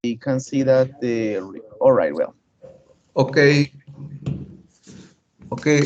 You can see that all right, well, Okay, okay,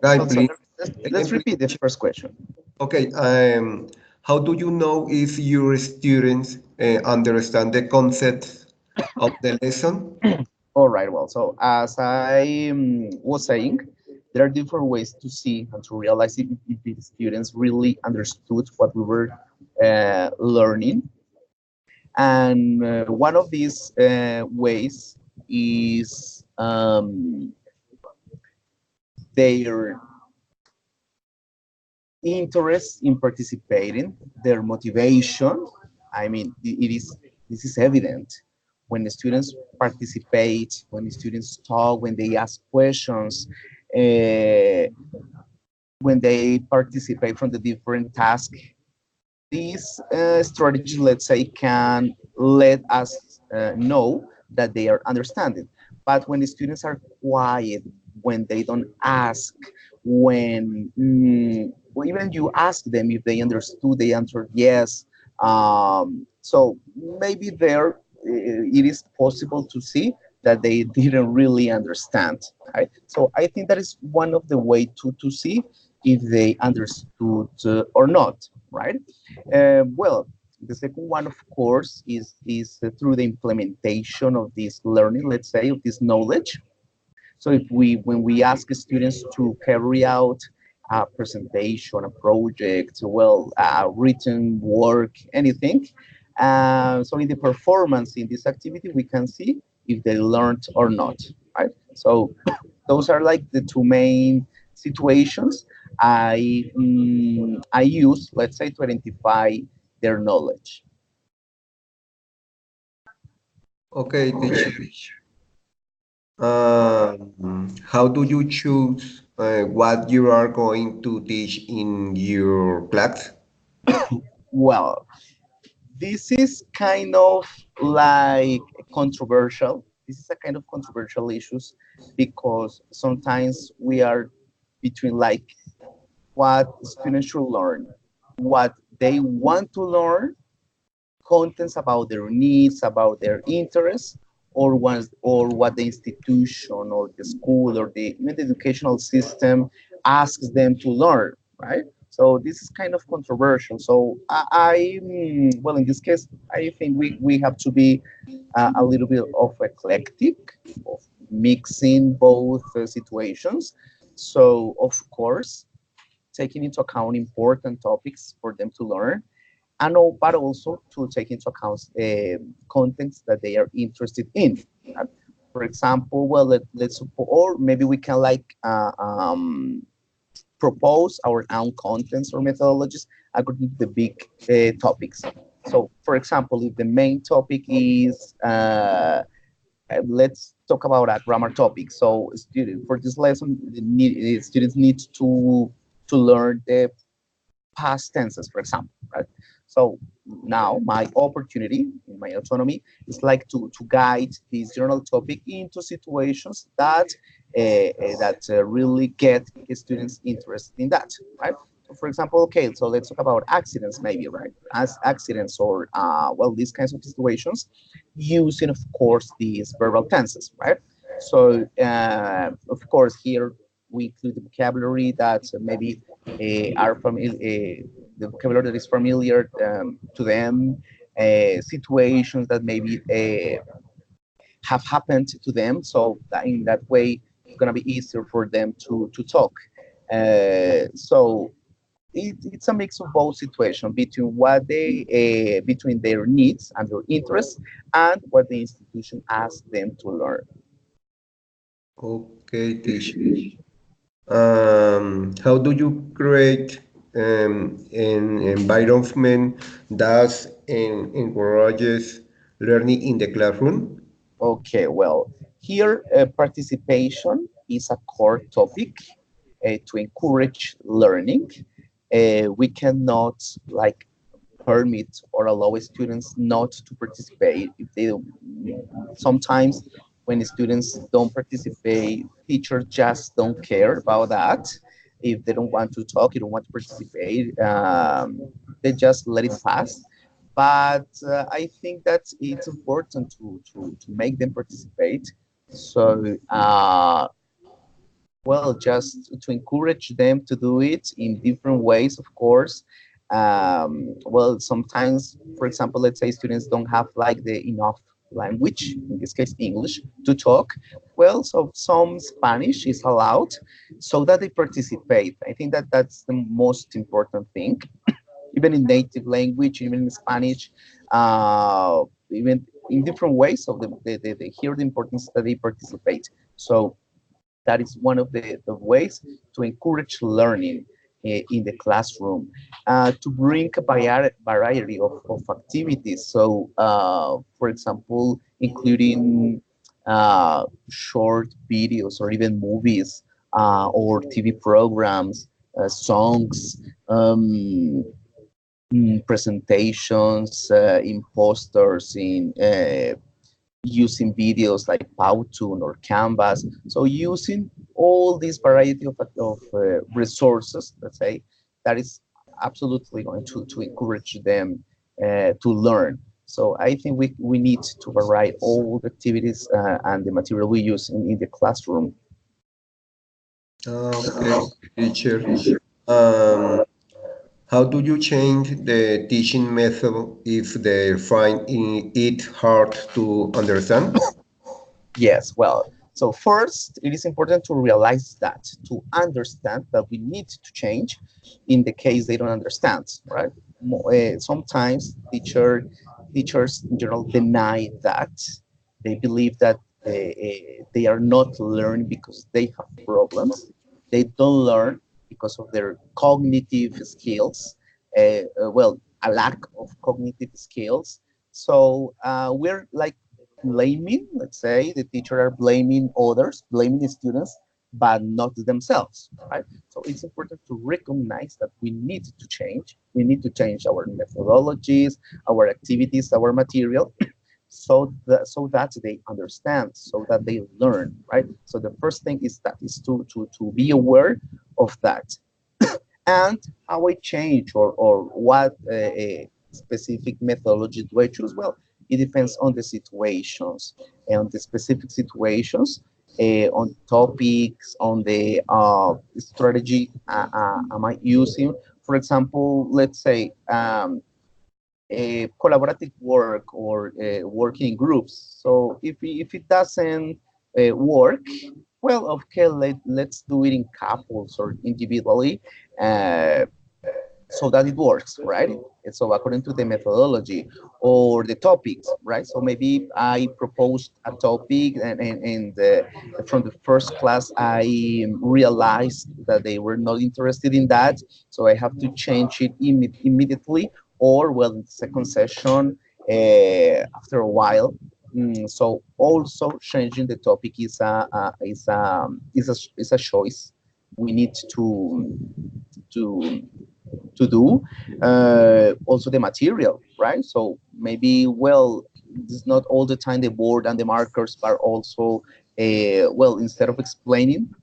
guy, so please. let's Again, repeat the please. first question. Okay, how do you know if your students understand the concepts of the lesson? All right, well, so as I was saying, there are different ways to see and to realize if the students really understood what we were learning. And one of these ways is their interest in participating, their motivation. I mean, it is this is evident when the students participate, when the students talk, when they ask questions, uh, when they participate from the different tasks. These strategies, let's say, can let us know that they are understanding. But when the students are quiet, when they don't ask, when well, even you ask them if they understood, they answered yes. So maybe there it is possible to see that they didn't really understand. Right? So I think that is one of the way to see if they understood or not. Right? Well, the second one, of course, is through the implementation of this learning, let's say, of this knowledge. So if when we ask students to carry out a presentation, a project, well, a written work, anything, so in the performance in this activity, we can see if they learned or not, right? So those are like the two main situations I use, let's say, to identify their knowledge. Okay, teacher. How do you choose what you are going to teach in your class? Well, this is kind of like controversial. This is a kind of controversial issues because sometimes we are between like what students should learn, what they want to learn, contents about their needs, about their interests, or what the institution or the school or the even the educational system asks them to learn, right? So this is kind of controversial. So well, in this case, I think we have to be a little bit of eclectic, of mixing both situations. So of course, taking into account important topics for them to learn, and but also to take into account contents that they are interested in. Uh, For example, well, let's suppose, or maybe we can like propose our own contents or methodologies according to the big topics. So, for example, if the main topic is let's talk about a grammar topic. So, for this lesson, students need to learn the past tenses, for example, right? So now my opportunity in my autonomy is like to guide this journal topic into situations that really get students interested in that, right? So for example, okay, so let's talk about accidents, maybe, right? As accidents or well, these kinds of situations, using, of course, these verbal tenses, right? So of course, here we include the vocabulary that maybe are familiar, the vocabulary that is familiar to them, situations that maybe have happened to them. So that in that way, it's gonna be easier for them to talk. So it's a mix of both situations between what they between their needs and their interests and what the institution asks them to learn. Okay, teacher. How do you create an environment that encourages learning in the classroom? Okay, well, here participation is a core topic to encourage learning. We cannot like permit or allow students not to participate if they don't. Sometimes when students don't participate, teachers just don't care about that. If they don't want to talk, you don't want to participate, they just let it pass. but I think that it's important to make them participate. So, well, just to encourage them to do it in different ways, of course. Well, sometimes, for example, let's say students don't have like the enough language, in this case English, to talk. Well, so some Spanish is allowed so that they participate. I think that that's the most important thing, even in native language, even in Spanish, even in different ways. So they hear the importance that they participate. So that is one of the ways to encourage learning in the classroom, to bring a variety of activities. So, for example, including short videos or even movies, or TV programs, songs, um, presentations, in posters, in using videos like Powtoon or Canvas. So using all this variety of resources, let's say, that is absolutely going to encourage them to learn. So I think we need to vary all the activities and the material we use in the classroom. Okay, teacher. Um, how do you change the teaching method if they find it hard to understand? Yes, well, so first, it is important to realize that, to understand that we need to change in the case they don't understand, right? Sometimes teachers in general deny that. They believe that they are not learning because they have problems. They don't learn because of their cognitive skills, well, a lack of cognitive skills. So we're like blaming, let's say, the teacher are blaming others, blaming the students, but not themselves, right? So it's important to recognize that we need to change. We need to change our methodologies, our activities, our material, so that they understand, so that they learn, right? So the first thing is that is to be aware of that, and how I change, or what specific methodology do I choose? Well, it depends on the situations, and on the specific situations, on topics, on the strategy am I using. For example, let's say collaborative work, or working in groups. So if it doesn't work, well, okay, let's do it in couples or individually, uh, so that it works, right? And so according to the methodology or the topics, right? So maybe I proposed a topic, and from the first class I realized that they were not interested in that, so I have to change it immediately, or well, in the second session, after a while. So also changing the topic is a choice we need to to do. Also the material, right? So maybe, well, it's not all the time the board and the markers, but also, well, instead of explaining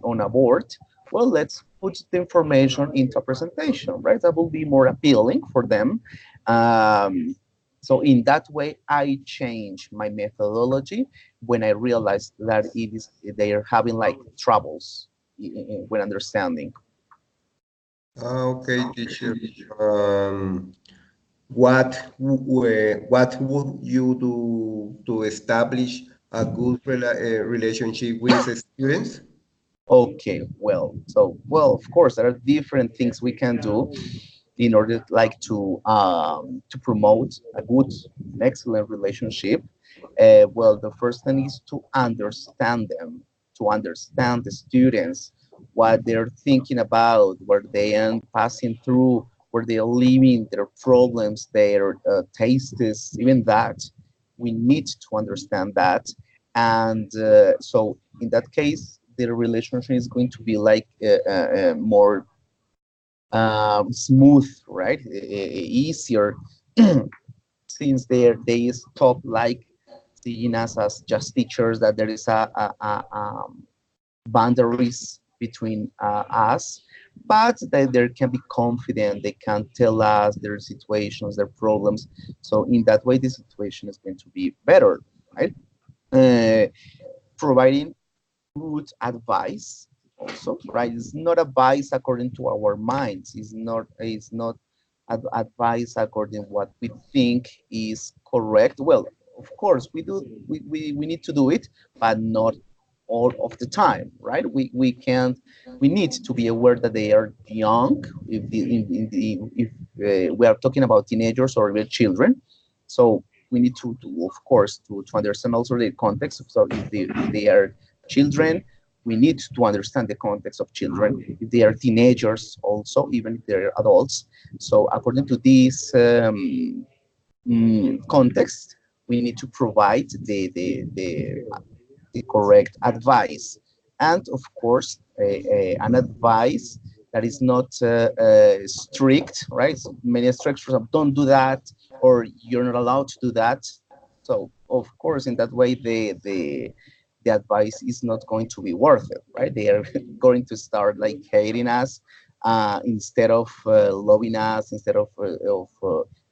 on a board, well, let's put the information into a presentation, right? That will be more appealing for them. Um, so in that way, I change my methodology when I realize that they are having like troubles when understanding. Okay, teacher. Um, what would you do to establish a good relationship with students? Okay, well, so well, of course, there are different things we can do in order like to promote a good, an excellent relationship. Well, the first thing is to understand them, to understand the students, what they're thinking about, what they are passing through, where they're living, their problems, their tastes, even that. We need to understand that, and so in that case, the relationship is going to be like more smooth, right? Easier, since they stop like seeing us as just teachers, that there is a boundaries between us, but they can be confident. They can tell us their situations, their problems. So in that way, the situation is going to be better, right? Uh, Providing good advice also, right? It's not advice according to our minds. It's not advice according what we think is correct. Well, of course we need to do it, but not all of the time, right? We can't. We need to be aware that they are young. If we are talking about teenagers or even children, so we need to of course to understand also the context. So if they are children, we need to understand the context of children. If they are teenagers, also, even if they're adults. So according to this context, we need to provide the correct advice, and of course an advice that is not strict, right? So many structures of don't do that, or you're not allowed to do that. So of course in that way the advice is not going to be worth it, right? They are going to start like hating us, instead of loving us, instead of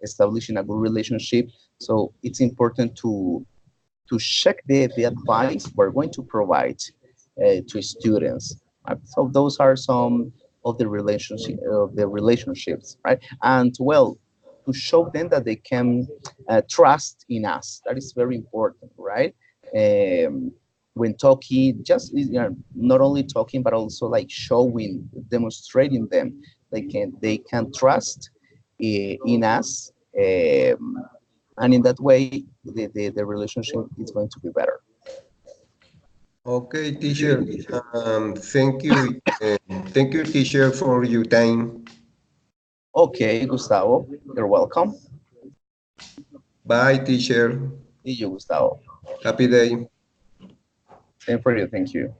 establishing a good relationship. So it's important to check the advice we're going to provide to students. Right? So those are some of the relationships, right? And well, to show them that they can trust in us. That is very important, right? Um, when talking, just not only talking, but also like showing, demonstrating them they can trust in us. And in that way the relationship is going to be better. Okay, teacher. Thank you. Thank you, teacher, for your time. Okay, Gustavo, you're welcome. Bye, teacher. See you, Gustavo. Happy day. Same for you. Thank you.